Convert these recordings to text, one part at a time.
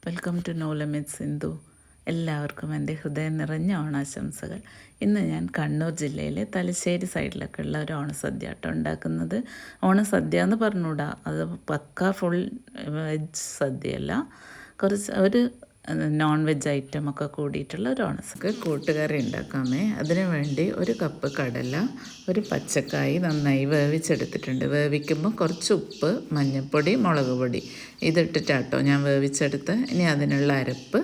Welcome to no limits Sindhu. എല്ലാവർക്കും എൻ്റെ ഹൃദയം നിറഞ്ഞ ഓണാശംസകൾ. ഇന്ന് ഞാൻ കണ്ണൂർ ജില്ലയിലെ തലശ്ശേരി സൈഡിലൊക്കെ ഉള്ള ഒരു ഓണസദ്യ കേട്ടോ ഉണ്ടാക്കുന്നത്. ഓണസദ്യ എന്ന് പറഞ്ഞുകൂടാ, അത് പക്ക ഫുൾ വെജ് സദ്യയല്ല, ഒരു നോൺ വെജ് ഐറ്റം ഒക്കെ കൂടിയിട്ടുള്ള ഒരു ഓണസദ്യ. കൂട്ടുകറി ഉണ്ടാക്കാമേ. അതിനു വേണ്ടി ഒരു കപ്പ് കടല, ഒരു പച്ചക്കായി നന്നായി വേവിച്ചെടുത്തിട്ടുണ്ട്. വേവിക്കുമ്പോൾ കുറച്ച് ഉപ്പ്, മഞ്ഞൾപ്പൊടി, മുളക് പൊടി ഇതിട്ടിട്ടാട്ടോ ഞാൻ വേവിച്ചെടുത്ത്. ഇനി അതിനുള്ള അരപ്പ്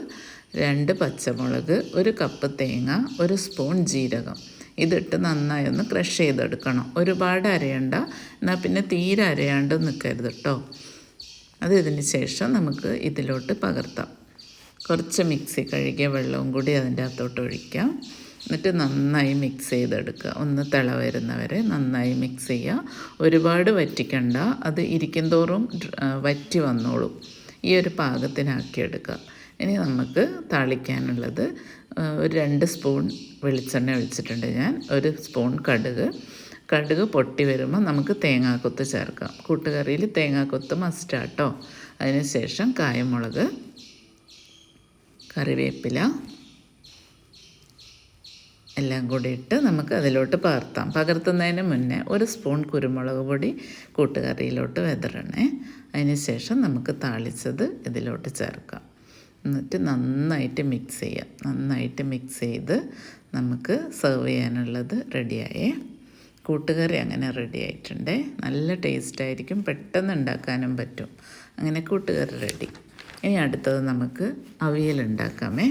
2 പച്ചമുളക്, ഒരു കപ്പ് തേങ്ങ, ഒരു സ്പൂൺ ജീരകം ഇതിട്ട് നന്നായി ഒന്ന് ക്രഷ് ചെയ്തെടുക്കണം. ഒരുപാട് അരയണ്ട, എന്നാൽ പിന്നെ തീരെ അരയാണ്ട് നിൽക്കരുത് കേട്ടോ. അത് ഇതിന് ശേഷം നമുക്ക് ഇതിലോട്ട് പകർത്താം. കുറച്ച് മിക്സി കഴുകിയ വെള്ളവും കൂടി അതിൻ്റെ അകത്തോട്ട് ഒഴിക്കാം. എന്നിട്ട് നന്നായി മിക്സ് ചെയ്തെടുക്കുക. ഒന്ന് തിള വരുന്നവരെ നന്നായി മിക്സ് ചെയ്യുക. ഒരുപാട് വറ്റിക്കണ്ട, അത് ഇരിക്കും തോറും വറ്റി വന്നോളും. ഈ ഒരു പാകത്തിനാക്കിയെടുക്കുക. ഇനി നമുക്ക് താളിക്കാനുള്ളത് ഒരു 2 സ്പൂൺ വെളിച്ചെണ്ണ ഒഴിച്ചിട്ടുണ്ട് ഞാൻ. 1 സ്പൂൺ കടുക് പൊട്ടി വരുമ്പോൾ നമുക്ക് തേങ്ങാക്കൊത്ത് ചേർക്കാം. കൂട്ടുകറിയിൽ തേങ്ങാക്കൊത്ത് മസ്റ്റാട്ടോ. അതിന് ശേഷം കായമുളക്, കറിവേപ്പില എല്ലാം കൂടി ഇട്ട് നമുക്ക് അതിലോട്ട് പകർത്തുന്നതിന് മുന്നേ 1 സ്പൂൺ കുരുമുളക് പൊടി കൂട്ടുകറിയിലോട്ട് വിതറണേ. അതിന് ശേഷം നമുക്ക് താളിച്ചത് ഇതിലോട്ട് ചേർക്കാം. എന്നിട്ട് നന്നായിട്ട് മിക്സ് ചെയ്യാം. നന്നായിട്ട് മിക്സ് ചെയ്ത് നമുക്ക് സെർവ് ചെയ്യാനുള്ളത് റെഡിയായേ. കൂട്ടുകറി അങ്ങനെ റെഡി ആയിട്ടുണ്ട്. നല്ല ടേസ്റ്റായിരിക്കും, പെട്ടെന്ന് ഉണ്ടാക്കാനും പറ്റും. അങ്ങനെ കൂട്ടുകറി റെഡി. ഇനി അടുത്തത് നമുക്ക് അവിയൽ ഉണ്ടാക്കാമേ.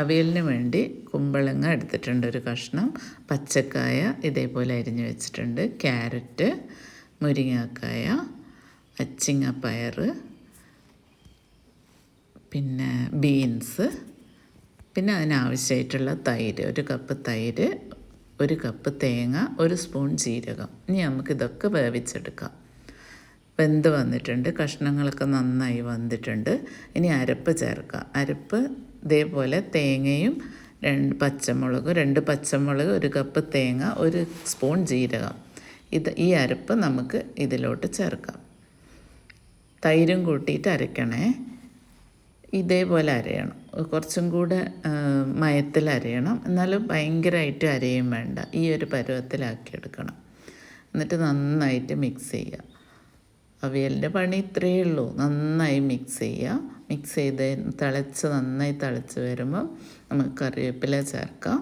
അവിയലിന് വേണ്ടി കുമ്പളങ്ങ എടുത്തിട്ടുണ്ട്, ഒരു കഷ്ണം പച്ചക്കായ ഇതേപോലെ അരിഞ്ഞു വെച്ചിട്ടുണ്ട്, ക്യാരറ്റ്, മുരിങ്ങാക്കായ, അച്ചിങ്ങപ്പയർ, പിന്നെ ബീൻസ്, പിന്നെ അതിനാവശ്യമായിട്ടുള്ള തൈര്, 1 കപ്പ് തൈര്, 1 കപ്പ് തേങ്ങ, 1 സ്പൂൺ ജീരകം. ഇനി നമുക്കിതൊക്കെ വേവിച്ചെടുക്കാം. വെന്ത് വന്നിട്ടുണ്ട്, കഷ്ണങ്ങളൊക്കെ നന്നായി വന്നിട്ടുണ്ട്. ഇനി അരപ്പ് ചേർക്കാം. അരപ്പ് ഇതേപോലെ തേങ്ങയും 2 പച്ചമുളക്, 1 കപ്പ് തേങ്ങ, 1 സ്പൂൺ ജീരകം. ഈ അരപ്പ് നമുക്ക് ഇതിലോട്ട് ചേർക്കാം. തൈരും കൂട്ടിയിട്ട് അരയ്ക്കണേ. ഇതേപോലെ അരയണം, കുറച്ചും കൂടെ മയത്തിൽ അരയണം, എന്നാലും ഭയങ്കരമായിട്ട് അരയും വേണ്ട. ഈ ഒരു പരുവത്തിലാക്കിയെടുക്കണം. എന്നിട്ട് നന്നായിട്ട് മിക്സ് ചെയ്യുക. അവിയലിൻ്റെ പണി ഇത്രയേ ഉള്ളൂ. നന്നായി മിക്സ് ചെയ്യുക. മിക്സ് ചെയ്ത് നന്നായി തിളച്ച് വരുമ്പം നമുക്ക് കറിവേപ്പില ചേർക്കാം.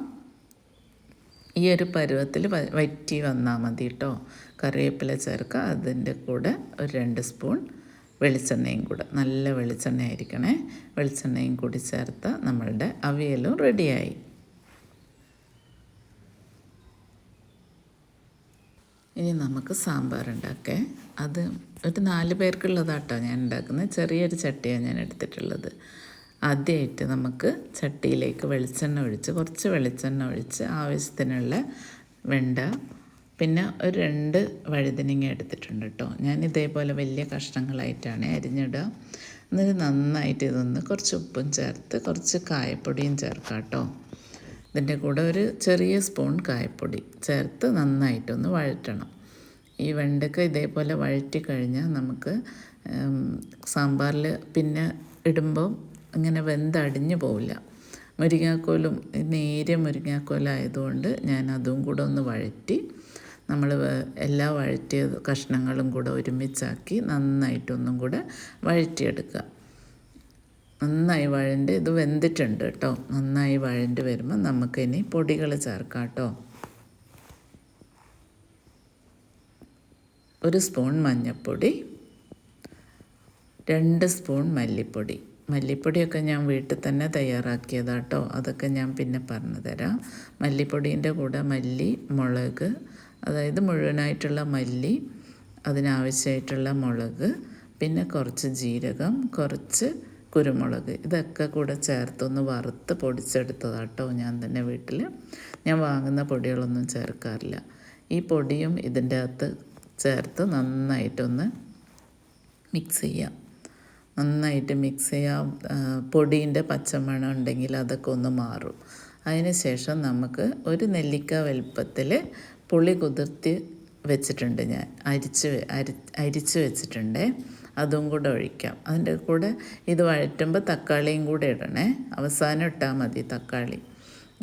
ഈ ഒരു പരുവത്തിൽ വറ്റി വന്നാൽ മതി കേട്ടോ. കറിവേപ്പില ചേർക്കുക. അതിൻ്റെ കൂടെ ഒരു 2 സ്പൂൺ വെളിച്ചെണ്ണയും കൂടെ, നല്ല വെളിച്ചെണ്ണ ആയിരിക്കണേ. വെളിച്ചെണ്ണയും കൂടി ചേർത്ത് നമ്മളുടെ അവിയലും റെഡിയായി. ഇനി നമുക്ക് സാമ്പാർ ഉണ്ടാക്കാം. അത് ഒരു 4 പേർക്കുള്ളതാട്ടോ ഞാൻ ഉണ്ടാക്കുന്നത്. ചെറിയൊരു ചട്ടിയാണ് ഞാൻ എടുത്തിട്ടുള്ളത്. ആദ്യമായിട്ട് നമുക്ക് ചട്ടിയിലേക്ക് കുറച്ച് വെളിച്ചെണ്ണ ഒഴിച്ച് ആവശ്യത്തിനുള്ള വെണ്ട, പിന്നെ ഒരു 2 വഴുതനങ്ങ എടുത്തിട്ടുണ്ട് കേട്ടോ. ഞാൻ ഇതേപോലെ വലിയ കഷ്ണങ്ങളായിട്ടാണ് അരിഞ്ഞിടുക. എന്നിട്ട് നന്നായിട്ട് ഇതൊന്ന് കുറച്ച് ഉപ്പും ചേർത്ത് കുറച്ച് കായപ്പൊടിയും ചേർക്കാം കേട്ടോ. ഇതിൻ്റെ കൂടെ ഒരു ചെറിയ സ്പൂൺ കായപ്പൊടി ചേർത്ത് നന്നായിട്ടൊന്ന് വഴറ്റണം. ഈ വെണ്ടയ്ക്ക ഇതേപോലെ വഴറ്റി കഴിഞ്ഞാൽ നമുക്ക് സാമ്പാറിൽ പിന്നെ ഇടുമ്പോൾ ഇങ്ങനെ വെന്തടിഞ്ഞു പോവില്ല. മുരിങ്ങാക്കോലും നേരിയ മുരിങ്ങാക്കോലായതുകൊണ്ട് ഞാൻ അതും കൂടെ ഒന്ന് വഴറ്റി നമ്മൾ എല്ലാ വഴറ്റിയ കഷ്ണങ്ങളും കൂടെ ഒരുമിച്ചാക്കി നന്നായിട്ടൊന്നും കൂടെ വഴറ്റിയെടുക്കുക. നന്നായി വഴണ്ട് ഇത് വെന്തിട്ടുണ്ട് കേട്ടോ. നന്നായി വഴണ്ട് വരുമ്പോൾ നമുക്കിനി പൊടികൾ ചേർക്കാം കേട്ടോ. 1 സ്പൂൺ മഞ്ഞൾപ്പൊടി, 2 സ്പൂൺ മല്ലിപ്പൊടിയൊക്കെ ഞാൻ വീട്ടിൽ തന്നെ തയ്യാറാക്കിയതാണ് കേട്ടോ. അതൊക്കെ ഞാൻ പിന്നെ പറഞ്ഞു തരാം. മല്ലിപ്പൊടീൻ്റെ കൂടെ മുളക്, അതായത് മുഴുവനായിട്ടുള്ള മല്ലി, അതിനാവശ്യമായിട്ടുള്ള മുളക്, പിന്നെ കുറച്ച് ജീരകം, കുറച്ച് കുരുമുളക്, ഇതൊക്കെ കൂടെ ചേർത്തൊന്ന് വറുത്ത് പൊടിച്ചെടുത്തതാണ് കേട്ടോ ഞാൻ തന്നെ വീട്ടിൽ. ഞാൻ വാങ്ങുന്ന പൊടികളൊന്നും ചേർക്കാറില്ല. ഈ പൊടിയും ഇതിൻ്റെ അകത്ത് ചേർത്ത് നന്നായിട്ടൊന്ന് മിക്സ് ചെയ്യാം. പൊടീൻ്റെ പച്ചമണം ഉണ്ടെങ്കിൽ അതൊക്കെ ഒന്ന് മാറും. അതിന് ശേഷം നമുക്ക് ഒരു നെല്ലിക്ക വലുപ്പത്തിൽ പുളി കുതിർത്തി വെച്ചിട്ടുണ്ട്. ഞാൻ അരിച്ച് വെച്ചിട്ടുണ്ട്. അതും കൂടെ ഒഴിക്കാം. അതിൻ്റെ കൂടെ ഇത് വഴറ്റുമ്പോൾ തക്കാളിയും കൂടെ ഇടണേ, അവസാനം ഇട്ടാൽ മതി തക്കാളി.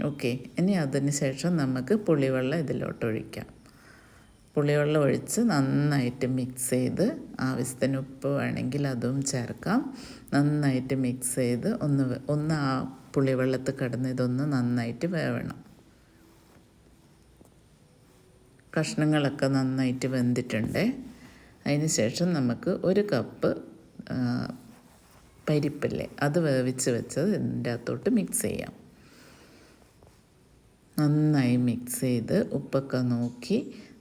ഓക്കെ, ഇനി അതിന് ശേഷം നമുക്ക് പുളിവെള്ളം ഇതിലോട്ട് ഒഴിക്കാം. പുളിവെള്ളം ഒഴിച്ച് നന്നായിട്ട് മിക്സ് ചെയ്ത്, ആവശ്യത്തിന് ഉപ്പ് വേണമെങ്കിൽ അതും ചേർക്കാം. നന്നായിട്ട് മിക്സ് ചെയ്ത് ഒന്ന് ആ പുളിവെള്ളത്തിൽ കിടന്ന് ഇതൊന്ന് നന്നായിട്ട് വേവണം. കഷ്ണങ്ങളൊക്കെ നന്നായിട്ട് വെന്തിട്ടുണ്ട്. അതിന് ശേഷം നമുക്ക് 1 കപ്പ് പരിപ്പില്ലേ, അത് വേവിച്ച് വെച്ചത് ഇതിൻ്റെ അകത്തോട്ട് മിക്സ് ചെയ്യാം. നന്നായി മിക്സ് ചെയ്ത് ഉപ്പൊക്കെ നോക്കി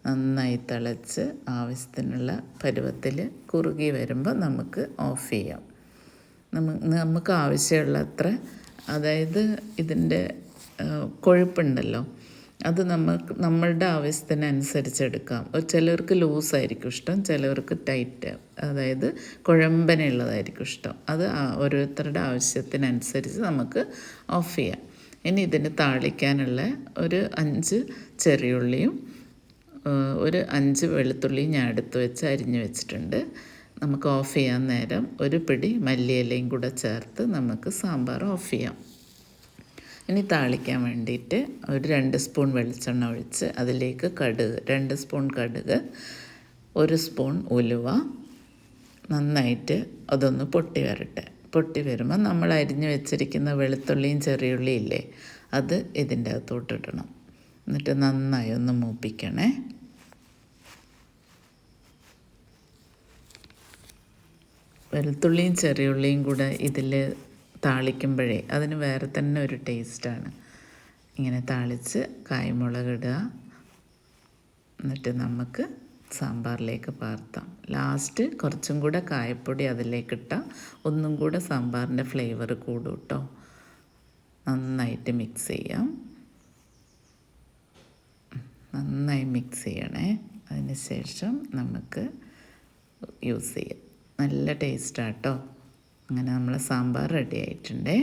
നന്നായി തിളച്ച് ആവശ്യത്തിനുള്ള പരുവത്തിൽ കുറുകി വരുമ്പോൾ നമുക്ക് ഓഫ് ചെയ്യാം. നമുക്ക് ആവശ്യമുള്ള അത്ര, അതായത് ഇതിൻ്റെ കൊഴുപ്പുണ്ടല്ലോ, അത് നമ്മളുടെ ആവശ്യത്തിനനുസരിച്ച് എടുക്കാം. ചിലർക്ക് ലൂസായിരിക്കും ഇഷ്ടം, ചിലർക്ക് ടൈറ്റ്, അതായത് കുഴമ്പനുള്ളതായിരിക്കും ഇഷ്ടം. അത് ഓരോരുത്തരുടെ ആവശ്യത്തിനനുസരിച്ച് നമുക്ക് ഓഫ് ചെയ്യാം. ഇനി ഇതിന് താളിക്കാനുള്ള ഒരു 5 ചെറിയുള്ളിയും ഒരു 5 വെളുത്തുള്ളിയും ഞാൻ എടുത്ത് വെച്ച് അരിഞ്ഞ് വെച്ചിട്ടുണ്ട്. നമുക്ക് ഓഫ് ചെയ്യാൻ നേരം ഒരു പിടി മല്ലിയിലയും കൂടെ ചേർത്ത് നമുക്ക് സാമ്പാർ ഓഫ് ചെയ്യാം. ഇനി താളിക്കാൻ വേണ്ടിയിട്ട് ഒരു 2 സ്പൂൺ വെളിച്ചെണ്ണ ഒഴിച്ച് അതിലേക്ക് കടുക്, 2 സ്പൂൺ കടുക്, 1 സ്പൂൺ ഉലുവ, നന്നായിട്ട് അതൊന്ന് പൊട്ടി വരട്ടെ. പൊട്ടി വരുമ്പോൾ നമ്മൾ അരിഞ്ഞ് വെച്ചിരിക്കുന്ന വെളുത്തുള്ളിയും ചെറിയുള്ളിയും ഇല്ലേ, അത് ഇതിൻ്റെ അകത്തോട്ടിടണം. എന്നിട്ട് നന്നായി ഒന്ന് മൂപ്പിക്കണേ. വെളുത്തുള്ളിയും ചെറിയുള്ളിയും കൂടെ ഇതിൽ താളിക്കുമ്പോഴേ അതിന് വേറെ തന്നെ ഒരു ടേസ്റ്റാണ്. ഇങ്ങനെ താളിച്ച് കായ്മുളക് ഇടുക, എന്നിട്ട് നമുക്ക് സാമ്പാറിലേക്ക് പാർത്താം. ലാസ്റ്റ് കുറച്ചും കൂടെ കായപ്പൊടി അതിലേക്കിട്ടാൽ ഒന്നും കൂടെ സാമ്പാറിൻ്റെ ഫ്ലേവർ കൂടും കേട്ടോ. നന്നായിട്ട് മിക്സ് ചെയ്യാം, നന്നായി മിക്സ് ചെയ്യണേ. അതിന് ശേഷം നമുക്ക് യൂസ് ചെയ്യാം. നല്ല ടേസ്റ്റാണ് കേട്ടോ. അങ്ങനെ നമ്മളെ സാമ്പാർ റെഡി ആയിട്ടുണ്ടേ.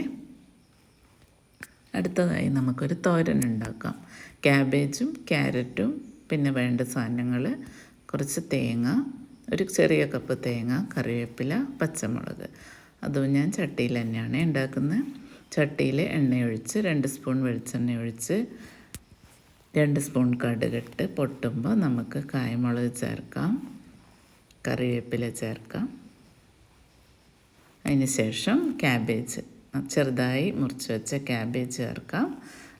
അടുത്തതായി നമുക്കൊരു തോരൻ ഉണ്ടാക്കാം. ക്യാബേജും ക്യാരറ്റും, പിന്നെ വേണ്ട സാധനങ്ങൾ കുറച്ച് തേങ്ങ, ഒരു ചെറിയ കപ്പ് തേങ്ങ, കറിവേപ്പില, പച്ചമുളക്. അതും ഞാൻ ചട്ടിയിൽ തന്നെയാണ് ഉണ്ടാക്കുന്നത്. ചട്ടിയിൽ എണ്ണയൊഴിച്ച് 2 സ്പൂൺ വെളിച്ചെണ്ണ ഒഴിച്ച് 2 സ്പൂൺ കടുകിട്ട് പൊട്ടുമ്പോൾ നമുക്ക് കായമുളക് ചേർക്കാം, കറിവേപ്പില ചേർക്കാം. അതിന് ശേഷം ക്യാബേജ്, ചെറുതായി മുറിച്ച് വെച്ച ക്യാബേജ് ചേർക്കാം.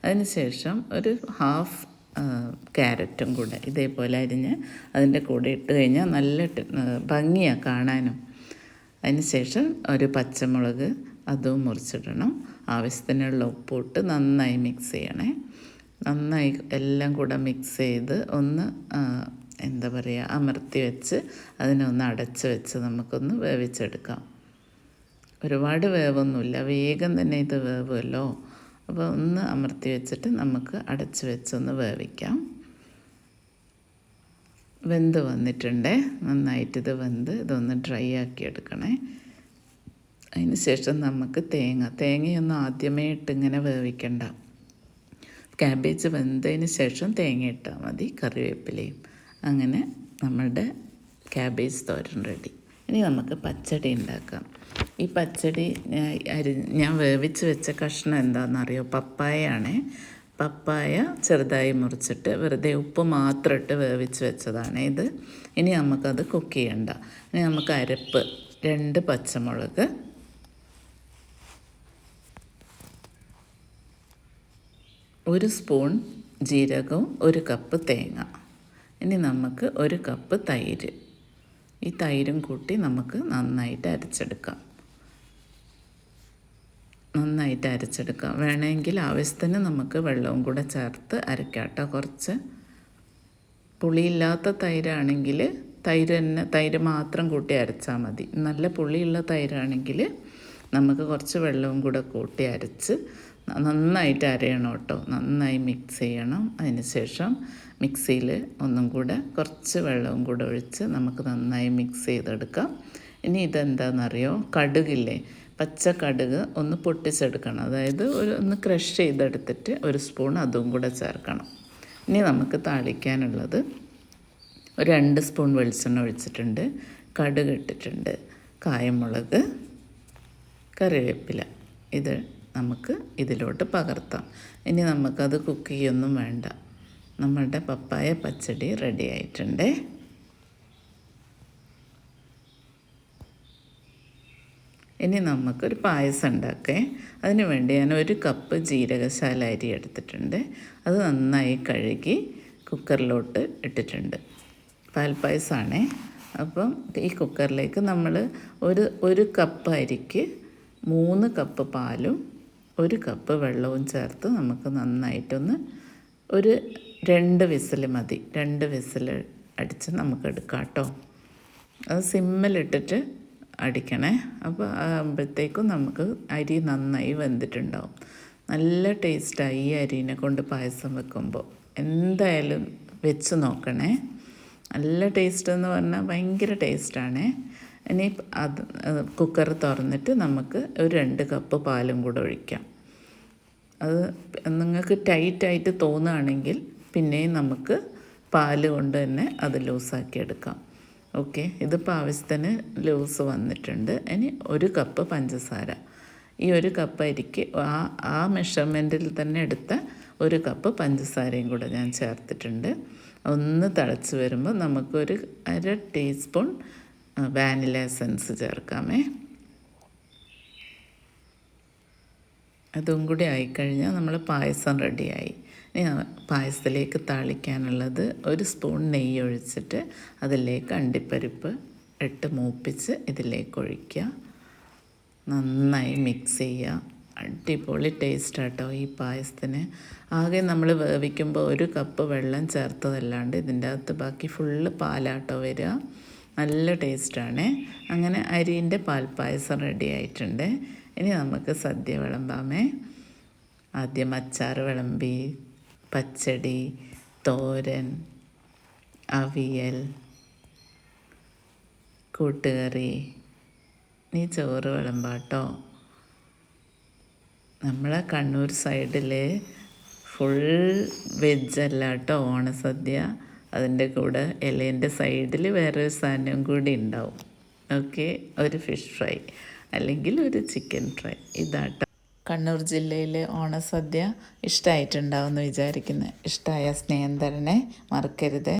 അതിന് ശേഷം ഒരു ഹാഫ് ക്യാരറ്റും കൂടെ ഇതേപോലെ അരിഞ്ഞ് അതിൻ്റെ കൂടെ ഇട്ട് കഴിഞ്ഞാൽ നല്ല ഭംഗിയാണ് കാണാനും. അതിന് ശേഷം ഒരു പച്ചമുളക് അതും മുറിച്ചിടണം. ആവശ്യത്തിനുള്ള ഉപ്പിട്ട് നന്നായി മിക്സ് ചെയ്യണേ. നന്നായി എല്ലാം കൂടെ മിക്സ് ചെയ്ത് ഒന്ന് എന്താ പറയുക, അമർത്തി വെച്ച് അതിനൊന്ന് അടച്ച് വെച്ച് നമുക്കൊന്ന് വേവിച്ചെടുക്കാം. ഒരുപാട് വേവൊന്നുമില്ല, വേഗം തന്നെ ഇത് വേവുമല്ലോ. അപ്പോൾ ഒന്ന് അമർത്തി വെച്ചിട്ട് നമുക്ക് അടച്ച് വെച്ചൊന്ന് വേവിക്കാം. വെന്ത് വന്നിട്ടുണ്ട്, നന്നായിട്ടിത് വെന്ത് ഇതൊന്ന് ഡ്രൈ ആക്കി എടുക്കണേ. അതിന് ശേഷം നമുക്ക് തേങ്ങയൊന്നും ആദ്യമേ ഇട്ടിങ്ങനെ വേവിക്കണ്ട. ക്യാബേജ് വെന്തതിന് ശേഷം തേങ്ങ ഇട്ടാൽ മതി, കറിവേപ്പിലയും. അങ്ങനെ നമ്മളുടെ ക്യാബേജ് തോരൻ റെഡി. ഇനി നമുക്ക് പച്ചടി ഉണ്ടാക്കാം. ഈ പച്ചടി ഞാൻ വേവിച്ച് വെച്ച കഷ്ണം എന്താണെന്നറിയോ, പപ്പായയാണേ. പപ്പായ ചെറുതായി മുറിച്ചിട്ട് വെറുതെ ഉപ്പ് മാത്രം ഇട്ട് വേവിച്ച് വെച്ചതാണ് ഇത്. ഇനി നമുക്കത് കുക്ക് ചെയ്യണ്ട. ഇനി നമുക്ക് അരപ്പ്, 2 പച്ചമുളക്, 1 സ്പൂൺ ജീരകവും 1 കപ്പ് തേങ്ങ. ഇനി നമുക്ക് 1 കപ്പ് തൈര്. ഈ തൈരും കൂട്ടി നമുക്ക് നന്നായിട്ട് അരച്ചെടുക്കാം. വേണമെങ്കിൽ ആവശ്യത്തിന് നമുക്ക് വെള്ളവും കൂടെ ചേർത്ത് അരക്കാം കേട്ടോ. കുറച്ച് പുളിയില്ലാത്ത തൈരാണെങ്കിൽ തൈര് മാത്രം കൂട്ടി അരച്ചാൽ മതി. നല്ല പുളിയുള്ള തൈരാണെങ്കിൽ നമുക്ക് കുറച്ച് വെള്ളവും കൂടെ കൂട്ടി അരച്ച് നന്നായിട്ട് അരയണം കേട്ടോ. നന്നായി മിക്സ് ചെയ്യണം. അതിന് ശേഷം മിക്സിയിൽ ഒന്നും കൂടെ കുറച്ച് വെള്ളവും കൂടെ ഒഴിച്ച് നമുക്ക് നന്നായി മിക്സ് ചെയ്തെടുക്കാം. ഇനി ഇതെന്താണെന്നറിയോ, കടുകില്ലേ, പച്ച കടുക് ഒന്ന് പൊട്ടിച്ചെടുക്കണം. അതായത് ഒന്ന് ക്രഷ് ചെയ്തെടുത്തിട്ട് 1 സ്പൂൺ അതും കൂടെ ചേർക്കണം. ഇനി നമുക്ക് താളിക്കാനുള്ളത് 2 സ്പൂൺ വെളിച്ചെണ്ണ ഒഴിച്ചിട്ടുണ്ട്, കടുക് ഇട്ടിട്ടുണ്ട്. കായമുളക്, കറിവേപ്പില ഇത് നമുക്ക് ഇതിലോട്ട് പകർത്താം. ഇനി നമുക്കത് കുക്ക് ചെയ്യൊന്നും വേണ്ട. നമ്മളുടെ പപ്പായ പച്ചടി റെഡി ആയിട്ടുണ്ട്. ഇനി നമുക്കൊരു പായസം ഉണ്ടാക്കേ. അതിന് വേണ്ടി ഞാൻ 1 കപ്പ് ജീരകശാല അരി എടുത്തിട്ടുണ്ട്. അത് നന്നായി കഴുകി കുക്കറിലോട്ട് ഇട്ടിട്ടുണ്ട്. പാൽപ്പായസമാണേ. അപ്പം ഈ കുക്കറിലേക്ക് നമ്മൾ ഒരു കപ്പ് അരിക്ക് 3 കപ്പ് പാലും 1 കപ്പ് വെള്ളവും ചേർത്ത് നമുക്ക് നന്നായിട്ടൊന്ന് 2 വിസിൽ മതി. 2 വിസിൽ അടിച്ച് നമുക്ക് എടുക്കാം കേട്ടോ. അത് സിമ്മിലിട്ടിട്ട് അടിക്കണേ. അപ്പോൾ ആകുമ്പോഴത്തേക്കും നമുക്ക് അരി നന്നായി വെന്തിട്ടുണ്ടാവും. നല്ല ടേസ്റ്റാണ് ഈ അരീനെ കൊണ്ട് പായസം വെക്കുമ്പോൾ. എന്തായാലും വെച്ച് നോക്കണേ. നല്ല ടേസ്റ്റ് എന്ന് പറഞ്ഞാൽ ഭയങ്കര ടേസ്റ്റാണ്. ഇനി അത് കുക്കർ തുറന്നിട്ട് നമുക്ക് 2 കപ്പ് പാലും കൂടെ ഒഴിക്കാം. അത് നിങ്ങൾക്ക് ടൈറ്റായിട്ട് തോന്നുകയാണെങ്കിൽ പിന്നെയും നമുക്ക് പാല് കൊണ്ട് തന്നെ അത് ലൂസാക്കി എടുക്കാം. ഓക്കെ, ഇതിപ്പോൾ ആവശ്യത്തിന് ലൂസ് വന്നിട്ടുണ്ട്. ഇനി 1 കപ്പ് പഞ്ചസാര. ഈ 1 കപ്പ് അരിക്ക് ആ മെഷർമെൻറ്റിൽ തന്നെ എടുത്ത 1 കപ്പ് പഞ്ചസാരയും കൂടെ ഞാൻ ചേർത്തിട്ടുണ്ട്. ഒന്ന് തിളച്ച് വരുമ്പോൾ നമുക്കൊരു 1/2 ടീസ്പൂൺ വാനില എസൻസ് ചേർക്കാമേ. അതും കൂടി ആയിക്കഴിഞ്ഞാൽ നമ്മൾ പായസം റെഡിയായി. ഇനി പായസത്തിലേക്ക് താളിക്കാനുള്ളത് 1 സ്പൂൺ നെയ്യ് ഒഴിച്ചിട്ട് അതിലേക്ക് അണ്ടിപ്പരിപ്പ് ഇട്ട് മൂപ്പിച്ച് ഇതിലേക്ക് ഒഴിക്കുക. നന്നായി മിക്സ് ചെയ്യുക. അടിപൊളി ടേസ്റ്റ് കേട്ടോ ഈ പായസത്തിന്. ആകെ നമ്മൾ വേവിക്കുമ്പോൾ 1 കപ്പ് വെള്ളം ചേർത്തതല്ലാണ്ട് ഇതിൻ്റെ അകത്ത് ബാക്കി ഫുള്ള് പാലാട്ടോ വരിക. നല്ല ടേസ്റ്റാണ്. അങ്ങനെ അരീൻ്റെ പാൽപ്പായസം റെഡി ആയിട്ടുണ്ട്. ഇനി നമുക്ക് സദ്യ വിളമ്പാമേ. ആദ്യം അച്ചാർ വിളമ്പി, പച്ചടി, തോരൻ, അവിയൽ, കൂട്ടുകറി. നീ ചോറ് വിളമ്പാട്ടോ. നമ്മളെ കണ്ണൂർ സൈഡിൽ ഫുൾ വെജല്ല കേട്ടോ ഓണസദ്യ. അതിൻ്റെ കൂടെ ഇലേൻ്റെ സൈഡിൽ വേറൊരു സാധനം കൂടി ഉണ്ടാവും. ഓക്കെ, ഒരു ഫിഷ് ഫ്രൈ അല്ലെങ്കിൽ ഒരു ചിക്കൻ ഫ്രൈ. ഇതാട്ടോ കണ്ണൂർ ജില്ലയിലെ ഓണസദ്യ. ഇഷ്ടമായിട്ടുണ്ടാവുമെന്ന് വിചാരിക്കുന്നു. ഇഷ്ടമായ സ്നേഹം തരണേ, മറക്കരുത്.